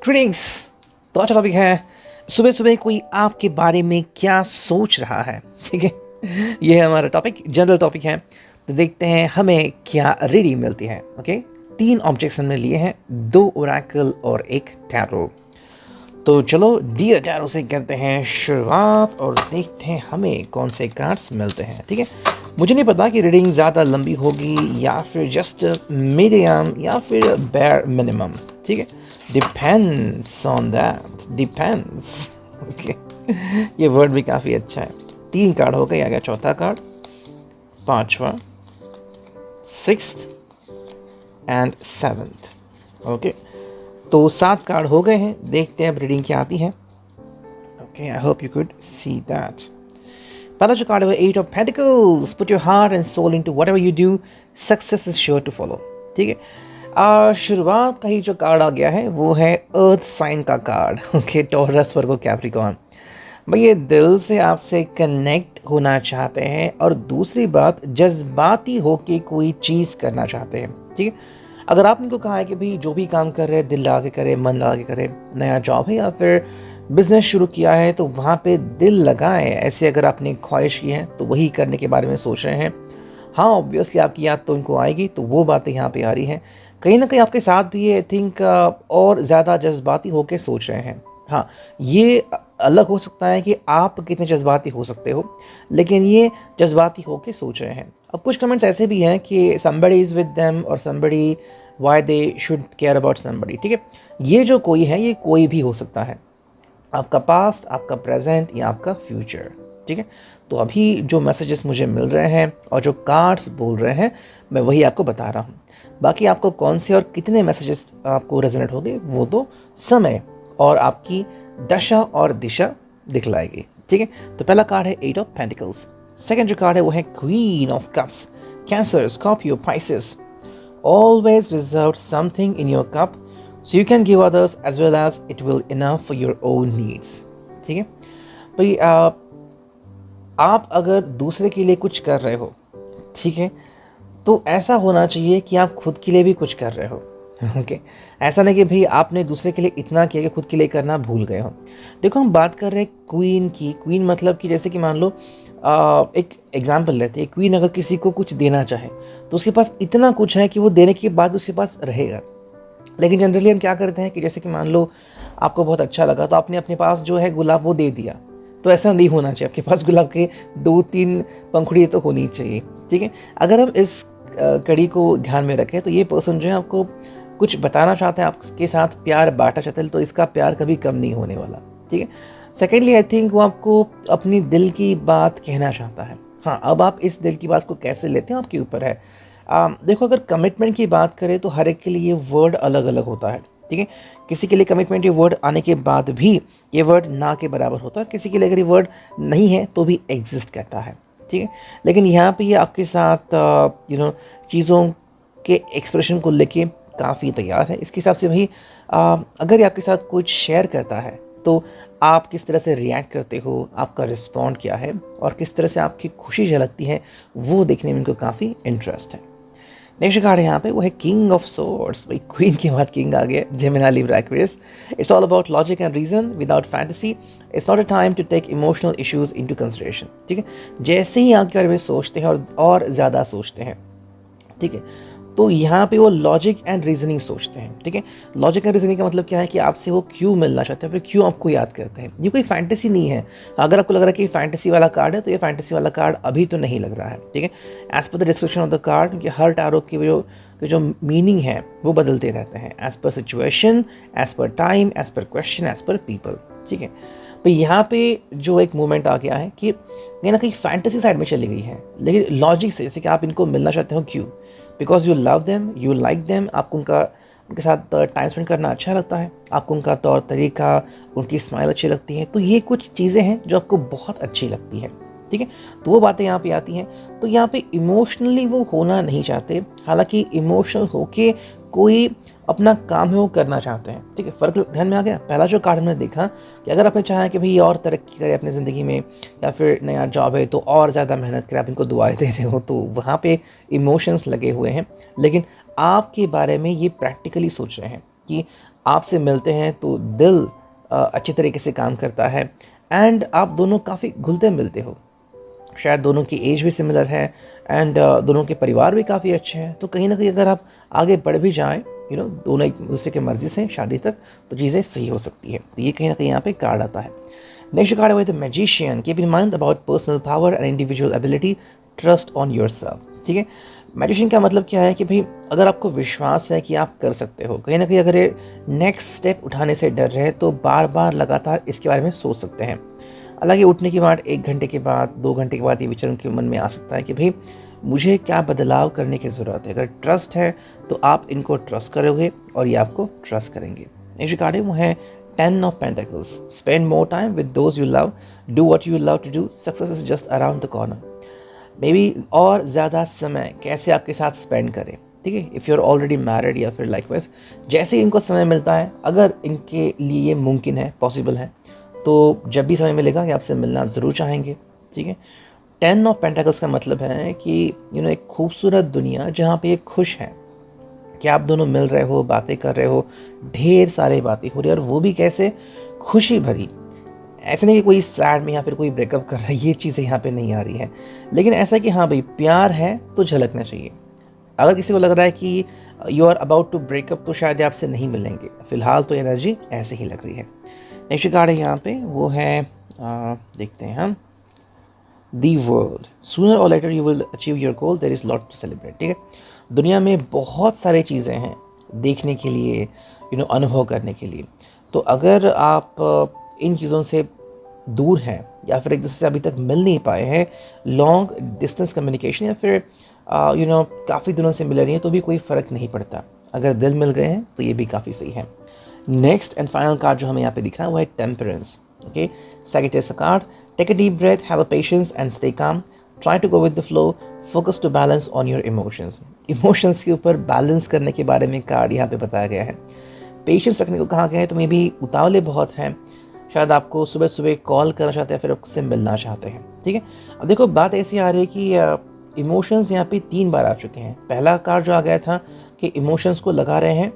Greetings. तो अच्छा topic है, सुबह सुबह कोई आपके बारे में क्या सोच रहा है। ठीक है, ये है हमारा टॉपिक, जनरल टॉपिक है। तो देखते हैं हमें क्या रीडिंग मिलती है। ओके, 3 ऑब्जेक्ट्स हमने लिए हैं, 2 ओरेकल और 1 टैरो। तो चलो डियर टैरो से करते हैं शुरुआत और देखते हैं हमें कौन से कार्ड्स मिलते हैं। ठीक है, मुझे नहीं पता कि रीडिंग ज़्यादा लंबी होगी या फिर जस्ट मीडियम या फिर बेयर मिनिमम। ठीक है, depends on that, depends. Okay, ये वर्ड भी काफ़ी अच्छा है। 3 कार्ड हो गए, आ गया चौथा कार्ड, 5वां, 6th एंड 7th। ओके, तो 7 कार्ड हो गए हैं। देखते हैं अब रीडिंग क्या आती है। Okay, I hope you could see that. पहला जो कार्ड है 8 of pentacles. Put your heart and soul into whatever you do, success is sure to follow. ठीक है, शुरुआत का ही जो कार्ड आ गया है वो है अर्थ साइन का कार्ड। ओके, टॉरस, वर्गो, कैप्रिकॉर्न। भाई ये दिल से आपसे कनेक्ट होना चाहते हैं और दूसरी बात जज्बाती होके कोई चीज़ करना चाहते हैं। ठीक है, अगर आपने इनको कहा है कि भाई जो भी काम कर रहे हैं दिल लगा के करें, मन लगा के करें, नया जॉब है या फिर बिजनेस शुरू किया है तो वहाँ पे दिल लगाएं, ऐसे अगर आपने ख्वाहिश की है तो वही करने के बारे में सोच रहे हैं। हाँ, ऑब्वियसली आपकी याद तो उनको आएगी, तो वो बातें यहाँ पे आ रही हैं। कहीं ना कहीं आपके साथ भी ये आई थिंक और ज़्यादा जज्बाती होके सोच रहे हैं। हाँ, ये अलग हो सकता है कि आप कितने जज्बाती हो सकते हो, लेकिन ये जज्बाती होके सोच रहे हैं। अब कुछ कमेंट्स ऐसे भी हैं कि somebody is with them और somebody why they should care about somebody। ठीक है, ये जो कोई है ये कोई भी हो सकता है, आपका पास्ट, आपका प्रेजेंट या आपका फ्यूचर। ठीक है, तो अभी जो मैसेजेस मुझे मिल रहे हैं और जो कार्ड्स बोल रहे हैं मैं वही आपको बता रहा हूँ। बाकी आपको कौन से और कितने मैसेजेस आपको रेजोनेट होंगे वो तो समय और आपकी दशा और दिशा दिखलाएगी। ठीक है, तो पहला कार्ड है 8 ऑफ पेंटिकल्स। सेकंड जो कार्ड है वो है queen of cups. Cancer, Scorpio, Pisces. Always reserve something in your cup so you can give others as well as it will enough for your own needs। ठीक है भाई, आप अगर दूसरे के लिए कुछ कर रहे हो, ठीक है, तो ऐसा होना चाहिए कि आप खुद के लिए भी कुछ कर रहे हो। ओके, ऐसा नहीं कि भाई आपने दूसरे के लिए इतना किया कि खुद के लिए करना भूल गए हो। देखो, हम बात कर रहे हैं क्वीन की। क्वीन मतलब कि जैसे कि मान लो एक एग्जाम्पल लेते हैं, क्वीन अगर किसी को कुछ देना चाहे तो उसके पास इतना कुछ है कि वो देने के बाद उसके पास रहेगा। लेकिन जनरली हम क्या करते हैं कि जैसे कि मान लो आपको बहुत अच्छा लगा तो आपने अपने पास जो है गुलाब वो दे दिया, तो ऐसा नहीं होना चाहिए। आपके पास गुलाब के 2-3 पंखुड़ी तो होनी चाहिए। ठीक है, अगर हम इस कड़ी को ध्यान में रखें तो ये पर्सन जो है आपको कुछ बताना चाहते हैं, आपके साथ प्यार बांटना चाहते हैं, तो इसका प्यार कभी कम नहीं होने वाला। ठीक है, सेकेंडली आई थिंक वो आपको अपनी दिल की बात कहना चाहता है। हाँ, अब आप इस दिल की बात को कैसे लेते हैं आपके ऊपर है। देखो, अगर कमिटमेंट की बात करें तो हर एक के लिए ये वर्ड अलग अलग होता है। ठीक है, किसी के लिए कमिटमेंट ये वर्ड आने के बाद भी ये वर्ड ना के बराबर होता है, किसी के लिए अगर ये वर्ड नहीं है तो भी एग्जिस्ट करता है। ठीक है, लेकिन यहाँ पे ये आपके साथ चीज़ों के एक्सप्रेशन को लेके काफ़ी तैयार है। इसके हिसाब से भाई अगर ये आपके साथ कुछ शेयर करता है तो आप किस तरह से रिएक्ट करते हो, आपका रिस्पॉन्ड क्या है और किस तरह से आपकी खुशी झलकती है, वो देखने में इनको काफ़ी इंटरेस्ट है। नेक्स्ट कार्ड यहाँ पे वो है किंग ऑफ सोर्ड्स। भाई क्वीन के बाद किंग आ गया, Gemini, Libra, Aquarius. It's all about logic and reason without fantasy. It's not a time to take emotional issues into consideration. ठीक है, जैसे ही आपके बारे में सोचते हैं और ज़्यादा सोचते हैं, ठीक है, तो यहाँ पे वो लॉजिक एंड रीजनिंग सोचते हैं। ठीक है, लॉजिक एंड रीजनिंग का मतलब क्या है कि आपसे वो क्यों मिलना चाहते हैं, फिर क्यों आपको याद करते हैं। ये कोई फैंटेसी नहीं है। अगर आपको लग रहा है कि फैंटेसी वाला कार्ड है तो ये फैंटेसी वाला कार्ड अभी तो नहीं लग रहा है। ठीक है, as per the description of the card कि हर टैरो की जो मीनिंग है वो बदलते रहते हैं as per situation, as per time, as per question, as per people. ठीक है, तो यहाँ पे जो एक मोमेंट आ गया है कि कहीं ना कहीं फैंटेसी साइड में चली गई है, लेकिन लॉजिक से, जैसे कि आप इनको मिलना चाहते हो, क्यों? Because you love them, you like them, आपको उनके साथ टाइम स्पेंड करना अच्छा लगता है, आपको उनका तौर तरीका, उनकी स्माइल अच्छी लगती है। तो ये कुछ चीज़ें हैं जो आपको बहुत अच्छी लगती है। ठीक है, तो वो बातें यहाँ पे आती हैं। तो यहाँ पे इमोशनली वो होना नहीं चाहते, हालांकि इमोशनल होके कोई अपना काम है वो करना चाहते हैं। ठीक है, फ़र्क ध्यान में आ गया। पहला जो कार्ड हमने देखा कि अगर आपने चाहा कि भाई और तरक्की करे अपनी ज़िंदगी में या फिर नया जॉब है तो और ज़्यादा मेहनत करें, आप इनको दुआएं दे रहे हो, तो वहाँ पे इमोशंस लगे हुए हैं। लेकिन आपके बारे में ये प्रैक्टिकली सोच रहे हैं कि आपसे मिलते हैं तो दिल अच्छी तरीके से काम करता है एंड आप दोनों काफ़ी घुलते मिलते हो। शायद दोनों की एज भी सिमिलर है एंड दोनों के परिवार भी काफ़ी अच्छे हैं। तो कहीं ना कहीं अगर आप आगे बढ़ भी जाएं दोनों एक दूसरे के मर्जी से शादी तक, तो चीज़ें सही हो सकती है। तो ये कहीं ना कहीं यहाँ पे कार्ड आता है। नेक्स्ट कार्ड है the magician. Keep in mind about personal power and individual ability, trust on yourself. ठीक है, मैजिशियन का मतलब क्या है कि भाई अगर आपको विश्वास है कि आप कर सकते हो, कहीं ना कहीं अगर ये नेक्स्ट स्टेप उठाने से डर रहे हैं तो बार बार लगातार इसके बारे में सोच सकते हैं। हालांकि उठने के बाद 1 घंटे के बाद 2 घंटे के बाद ये विचार उनके मन में आ सकता है कि भाई मुझे क्या बदलाव करने की ज़रूरत है। अगर ट्रस्ट है तो आप इनको ट्रस्ट करोगे और ये आपको ट्रस्ट करेंगे। नेक्स्ट कार्ड है वो है 10 of pentacles. Spend more time with those you love, do what you love to do, success is just around the corner. Maybe और ज़्यादा समय कैसे आपके साथ स्पेंड करें। ठीक है, if you are already married या फिर लाइकवाइज जैसे ही इनको समय मिलता है, अगर इनके लिए ये मुमकिन है, पॉसिबल है, तो जब भी समय मिलेगा ये आपसे मिलना ज़रूर चाहेंगे। ठीक है, 10 ऑफ पेंटिकल्स का मतलब है कि एक खूबसूरत दुनिया जहाँ पे ये खुश है कि आप दोनों मिल रहे हो, बातें कर रहे हो, ढेर सारी बातें हो रही है और वो भी कैसे खुशी भरी। ऐसे नहीं कि कोई सैड में या फिर कोई ब्रेकअप कर रहा है, ये चीज़ें यहाँ पे नहीं आ रही है। लेकिन ऐसा कि हाँ भाई प्यार है तो झलकना चाहिए। अगर किसी को लग रहा है कि you are about to break up तो शायद आपसे नहीं मिलेंगे। फिलहाल तो एनर्जी ऐसे ही लग रही है। नेक्स्ट कार्ड है यहाँ पे वो है देखते हैं हम, दी वर्ल्ड। सूनर और later you will achieve your goal, there is lot to celebrate. ठीक है, दुनिया में बहुत सारी चीज़ें हैं देखने के लिए, अनुभव करने के लिए। तो अगर आप इन चीज़ों से दूर हैं या फिर एक दूसरे से अभी तक मिल नहीं पाए हैं, लॉन्ग डिस्टेंस कम्युनिकेशन या फिर काफ़ी दिनों से मिल रही हैं, तो भी कोई फ़र्क नहीं पड़ता। अगर दिल मिल गए हैं तो ये भी काफ़ी सही है। नेक्स्ट एंड फाइनल कार्ड जो हमें यहाँ पे दिख रहा है वो है temperance. Okay, secretaries card. Take a deep breath, have a patience and stay calm, try to go with the flow, focus to balance on your emotions. Emotions के ऊपर बैलेंस करने के बारे में कार्ड यहाँ पे बताया गया है। पेशेंस रखने को कहा गया है, तो मे भी उतावले बहुत हैं, शायद आपको सुबह सुबह कॉल करना चाहते हैं, फिर आपसे मिलना चाहते हैं। ठीक है, अब देखो बात ऐसी आ रही है कि इमोशंस यहाँ पे 3 बार आ चुके हैं। पहला कार्ड जो आ गया था कि इमोशंस को लगा रहे हैं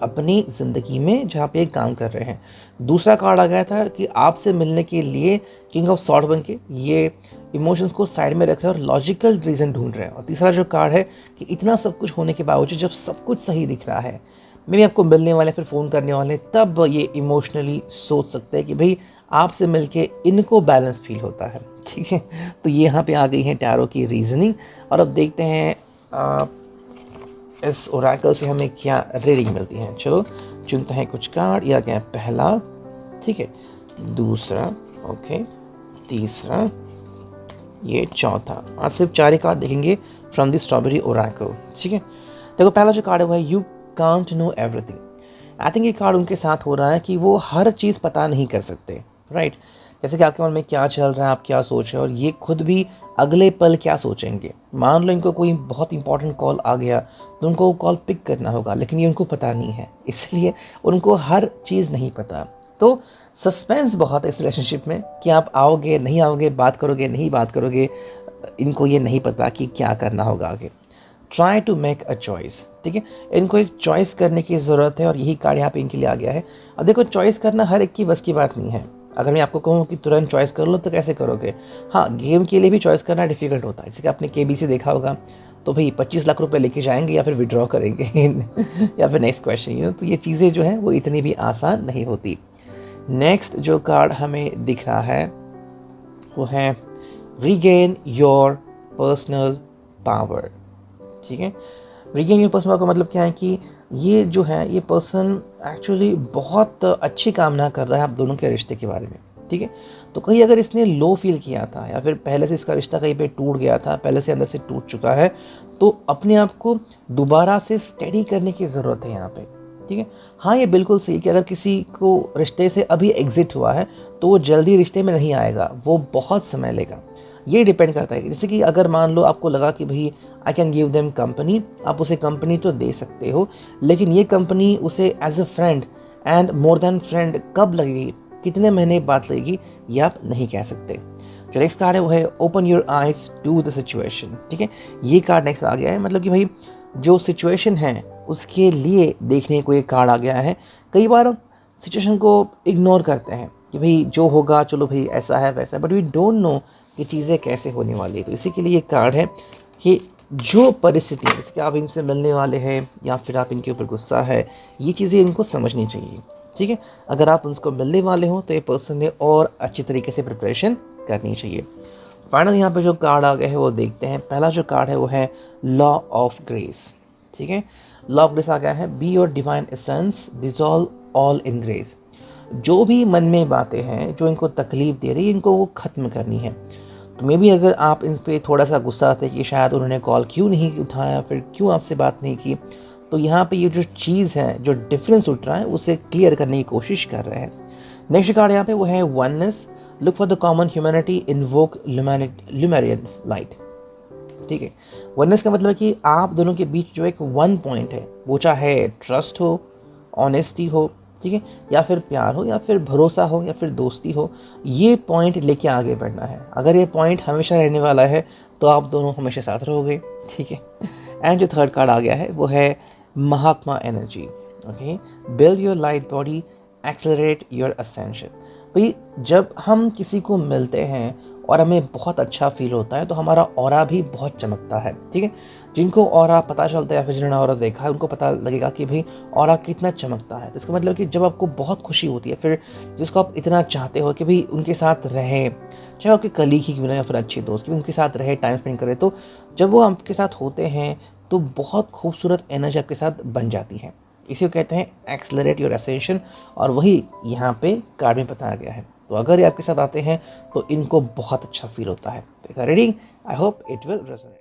अपनी ज़िंदगी में जहाँ पे काम कर रहे हैं। दूसरा कार्ड आ गया था कि आपसे मिलने के लिए किंग ऑफ सॉर्ड बन के ये इमोशंस को साइड में रख रहे हैं और लॉजिकल रीज़न ढूंढ रहे हैं। और तीसरा जो कार्ड है कि इतना सब कुछ होने के बावजूद जब सब कुछ सही दिख रहा है, मे भी आपको मिलने वाले फिर फ़ोन करने वाले, तब ये इमोशनली सोच सकते हैं कि भाई आपसे मिलके इनको बैलेंस फील होता है। ठीक है, तो ये यहाँ पे आ गई है टैरो की रीजनिंग। और अब देखते हैं इस ओरेकल से हमें क्या रीडिंग मिलती है। चलो चुनते हैं कुछ कार्ड। या क्या पहला, ठीक है, दूसरा, ओके, तीसरा, ये चौथा। आज सिर्फ 4 ही कार्ड देखेंगे फ्रॉम द स्ट्रॉबेरी ओरेकल। ठीक है, देखो पहला जो कार्ड है वो है you can't know everything. I think ये कार्ड उनके साथ हो रहा है कि वो हर चीज़ पता नहीं कर सकते, राइट। जैसे कि आपके मन में क्या चल रहा है, आप क्या सोच रहे हैं, और ये खुद भी अगले पल क्या सोचेंगे। मान लो इनको कोई बहुत इंपॉर्टेंट कॉल आ गया तो उनको वो कॉल पिक करना होगा, लेकिन ये उनको पता नहीं है, इसलिए उनको हर चीज़ नहीं पता। तो सस्पेंस बहुत है इस रिलेशनशिप में कि आप आओगे नहीं आओगे, बात करोगे नहीं बात करोगे, इनको ये नहीं पता कि क्या करना होगा आगे। Try to make a choice. ठीक है, इनको एक चॉइस करने की ज़रूरत है और यही कार्ड यहाँ पे इनके लिए आ गया है। अब देखो चॉइस करना हर एक की बस की बात नहीं है। अगर मैं आपको कहूँ कि तुरंत चॉइस कर लो तो कैसे करोगे। हाँ, गेम के लिए भी चॉइस करना डिफिकल्ट होता है। जैसे कि आपने KBC देखा होगा, तो भाई 25 लाख रुपए लेके जाएंगे या फिर विड्रॉ करेंगे या फिर नेक्स्ट क्वेश्चन, तो ये चीज़ें जो हैं वो इतनी भी आसान नहीं होती। नेक्स्ट जो कार्ड हमें दिख रहा है वो है रीगेन योर पर्सनल पावर। ठीक है, रीगेन योर पर्सनल पावर का मतलब क्या है कि ये जो है ये पर्सन एक्चुअली बहुत अच्छी कामना कर रहा है आप दोनों के रिश्ते के बारे में। ठीक है, तो कहीं अगर इसने लो फील किया था या फिर पहले से इसका रिश्ता कहीं पे टूट गया था, पहले से अंदर से टूट चुका है, तो अपने आप को दोबारा से स्टडी करने की ज़रूरत है यहाँ पे। ठीक है, हाँ ये बिल्कुल सही कि अगर किसी को रिश्ते से अभी एग्जिट हुआ है तो वो जल्दी रिश्ते में नहीं आएगा, वो बहुत समय लेगा। ये डिपेंड करता है। जैसे कि अगर मान लो आपको लगा कि भाई I can give them company, आप उसे कंपनी तो दे सकते हो, लेकिन ये कंपनी उसे as a friend and more than friend कब लगेगी, कितने महीने बाद लगेगी, ये आप नहीं कह सकते। जो नेक्स्ट कार्ड है वो है open your eyes to the situation. ठीक है, ये कार्ड नेक्स्ट आ गया है, मतलब कि भाई जो सिचुएशन है उसके लिए देखने को ये कार्ड आ गया है। कई बार सिचुएशन को इग्नोर करते हैं कि भाई जो होगा चलो भाई ऐसा है वैसा है, बट वी डोंट नो कि चीज़ें कैसे होने वाली है। तो इसी के लिए ये कार्ड है कि जो परिस्थिति जैसे कि आप इनसे मिलने वाले हैं या फिर आप इनके ऊपर गुस्सा है, ये चीज़ें इनको समझनी चाहिए। ठीक है, अगर आप उनको मिलने वाले हो तो ये पर्सन ने और अच्छी तरीके से प्रिपरेशन करनी चाहिए। फाइनल यहाँ पे जो कार्ड आ गए हैं वो देखते हैं। पहला जो कार्ड है वो है लॉ ऑफ ग्रेस। ठीक है, लॉ ऑफ ग्रेस आ गया है, be your divine essence dissolve all in grace. जो भी मन में बातें हैं जो इनको तकलीफ दे रही है, इनको वो ख़त्म करनी है। तो मे भी अगर आप इन पर थोड़ा सा गुस्सा आते कि शायद उन्होंने कॉल क्यों नहीं उठाया, फिर क्यों आपसे बात नहीं की, तो यहाँ पे ये जो चीज़ है, जो डिफरेंस उठ रहा है, उसे क्लियर करने की कोशिश कर रहे हैं। नेक्स्ट कार्ड यहाँ पे वो है oneness, look for the common humanity, invoke Lemurian light. ठीक है, वननेस का मतलब है कि आप दोनों के बीच जो एक वन पॉइंट है, वो चाहे ट्रस्ट हो, ऑनेस्टी हो, ठीक है, या फिर प्यार हो, या फिर भरोसा हो, या फिर दोस्ती हो, ये पॉइंट लेके आगे बढ़ना है। अगर ये पॉइंट हमेशा रहने वाला है तो आप दोनों हमेशा साथ रहोगे। ठीक है, एंड जो थर्ड कार्ड आ गया है वो है Mahatma energy. Okay, build your light body, accelerate your ascension. भाई जब हम किसी को मिलते हैं और हमें बहुत अच्छा फील होता है तो हमारा ऑरा भी बहुत चमकता है। ठीक है, जिनको ऑरा पता चलता है या फिर जिन्होंने ऑरा देखा है उनको पता लगेगा कि भाई ऑरा कितना चमकता है। तो इसका मतलब कि जब आपको बहुत खुशी होती है, फिर जिसको आप इतना चाहते हो कि भाई उनके साथ रहें, चाहे आपके कलीग ही क्यों ना या फिर अच्छे दोस्त की, उनके साथ रहे, टाइम स्पेंड करें, तो जब वो आपके साथ होते हैं तो बहुत खूबसूरत एनर्जी आपके साथ बन जाती है। इसी को कहते हैं एक्सेलरेट योर असेंशन, और वही यहाँ पे कार्ड में बताया गया है। तो अगर ये आपके साथ आते हैं तो इनको बहुत अच्छा फील होता है। तो reading I hope it will resonate.